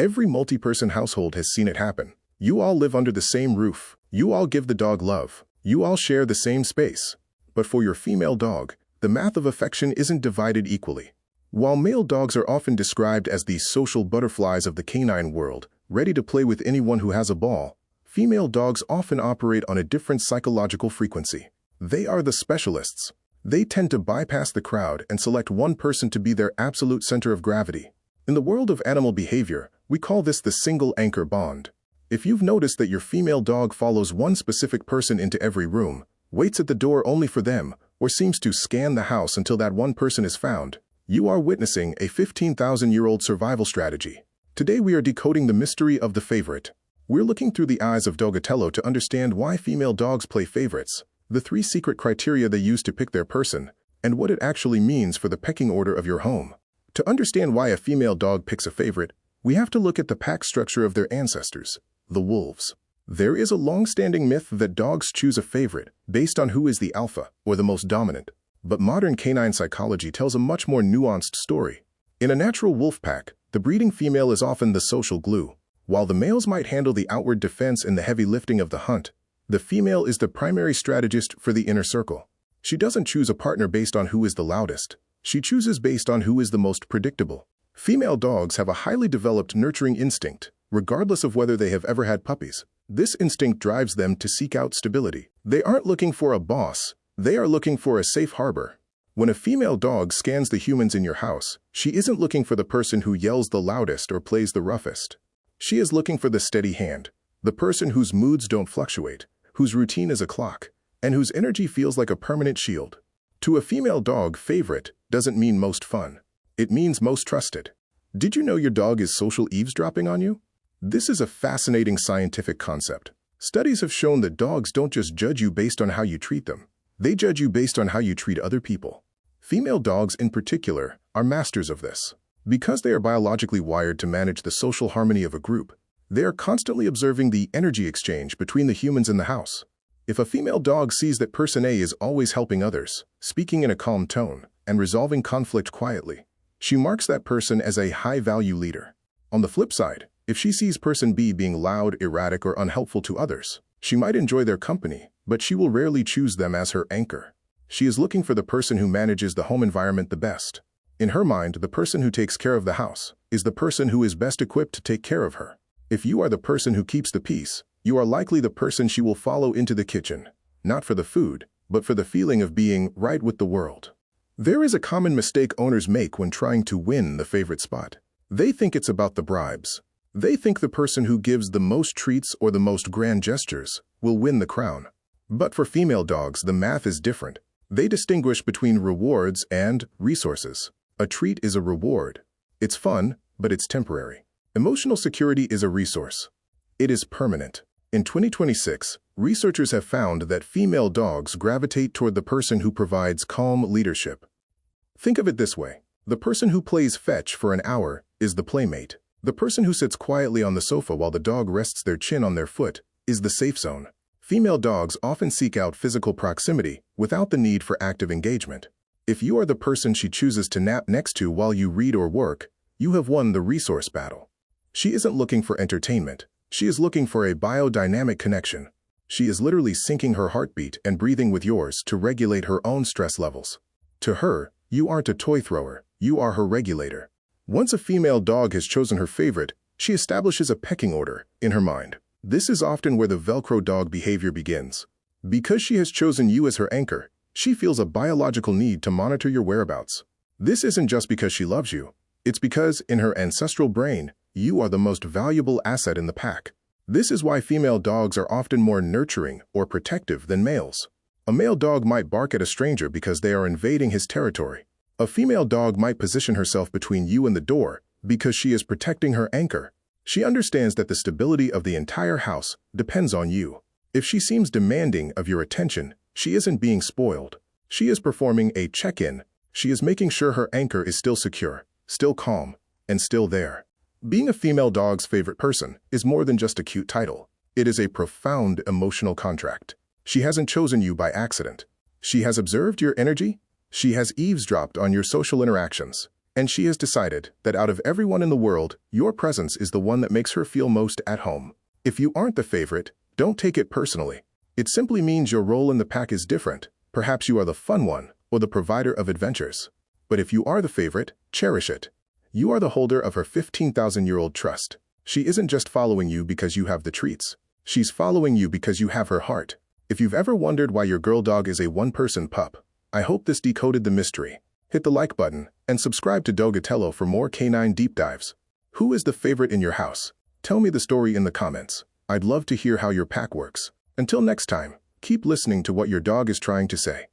Every multi-person household has seen it happen. You all live under the same roof. You all give the dog love. You all share the same space. But for your female dog, the math of affection isn't divided equally. While male dogs are often described as the social butterflies of the canine world, ready to play with anyone who has a ball, female dogs often operate on a different psychological frequency. They are the specialists. They tend to bypass the crowd and select one person to be their absolute center of gravity. In the world of animal behavior, we call this the single anchor bond. If you've noticed that your female dog follows one specific person into every room, waits at the door only for them, or seems to scan the house until that one person is found, you are witnessing a 15,000-year-old survival strategy. Today we are decoding the mystery of the favorite. We're looking through the eyes of Dogatello to understand why female dogs play favorites, the 3 secret criteria they use to pick their person, and what it actually means for the pecking order of your home. To understand why a female dog picks a favorite, we have to look at the pack structure of their ancestors, the wolves. There is a long-standing myth that dogs choose a favorite based on who is the alpha or the most dominant. But modern canine psychology tells a much more nuanced story. In a natural wolf pack, the breeding female is often the social glue. While the males might handle the outward defense and the heavy lifting of the hunt, the female is the primary strategist for the inner circle. She doesn't choose a partner based on who is the loudest. She chooses based on who is the most predictable. Female dogs have a highly developed nurturing instinct, regardless of whether they have ever had puppies. This instinct drives them to seek out stability. They aren't looking for a boss. They are looking for a safe harbor. When a female dog scans the humans in your house, she isn't looking for the person who yells the loudest or plays the roughest. She is looking for the steady hand, the person whose moods don't fluctuate, whose routine is a clock, and whose energy feels like a permanent shield. To a female dog, favorite doesn't mean most fun. It means most trusted. Did you know your dog is social eavesdropping on you? This is a fascinating scientific concept. Studies have shown that dogs don't just judge you based on how you treat them. They judge you based on how you treat other people. Female dogs, in particular, are masters of this. Because they are biologically wired to manage the social harmony of a group, they are constantly observing the energy exchange between the humans in the house. If a female dog sees that person A is always helping others, speaking in a calm tone, and resolving conflict quietly, she marks that person as a high-value leader. On the flip side, if she sees person B being loud, erratic, or unhelpful to others, she might enjoy their company, but she will rarely choose them as her anchor. She is looking for the person who manages the home environment the best. In her mind, the person who takes care of the house is the person who is best equipped to take care of her. If you are the person who keeps the peace, you are likely the person she will follow into the kitchen, not for the food, but for the feeling of being right with the world. There is a common mistake owners make when trying to win the favorite spot. They think it's about the bribes. They think the person who gives the most treats or the most grand gestures will win the crown. But for female dogs, the math is different. They distinguish between rewards and resources. A treat is a reward. It's fun, but it's temporary. Emotional security is a resource. It is permanent. In 2026, researchers have found that female dogs gravitate toward the person who provides calm leadership. Think of it this way. The person who plays fetch for an hour is the playmate. The person who sits quietly on the sofa while the dog rests their chin on their foot is the safe zone. Female dogs often seek out physical proximity without the need for active engagement. If you are the person she chooses to nap next to while you read or work, you have won the resource battle. She isn't looking for entertainment. She is looking for a biodynamic connection. She is literally syncing her heartbeat and breathing with yours to regulate her own stress levels. To her, you aren't a toy thrower, you are her regulator. Once a female dog has chosen her favorite, she establishes a pecking order in her mind. This is often where the Velcro dog behavior begins. Because she has chosen you as her anchor, she feels a biological need to monitor your whereabouts. This isn't just because she loves you. It's because, in her ancestral brain, you are the most valuable asset in the pack. This is why female dogs are often more nurturing or protective than males. A male dog might bark at a stranger because they are invading his territory. A female dog might position herself between you and the door because she is protecting her anchor. She understands that the stability of the entire house depends on you. If she seems demanding of your attention, she isn't being spoiled. She is performing a check-in. She is making sure her anchor is still secure, still calm, and still there. Being a female dog's favorite person is more than just a cute title. It is a profound emotional contract. She hasn't chosen you by accident. She has observed your energy. She has eavesdropped on your social interactions. And she has decided that out of everyone in the world, your presence is the one that makes her feel most at home. If you aren't the favorite, don't take it personally. It simply means your role in the pack is different. Perhaps you are the fun one, or the provider of adventures. But if you are the favorite, cherish it. You are the holder of her 15,000-year-old trust. She isn't just following you because you have the treats. She's following you because you have her heart. If you've ever wondered why your girl dog is a one-person pup, I hope this decoded the mystery. Hit the like button and subscribe to Dogatello for more canine deep dives. Who is the favorite in your house? Tell me the story in the comments. I'd love to hear how your pack works. Until next time, keep listening to what your dog is trying to say.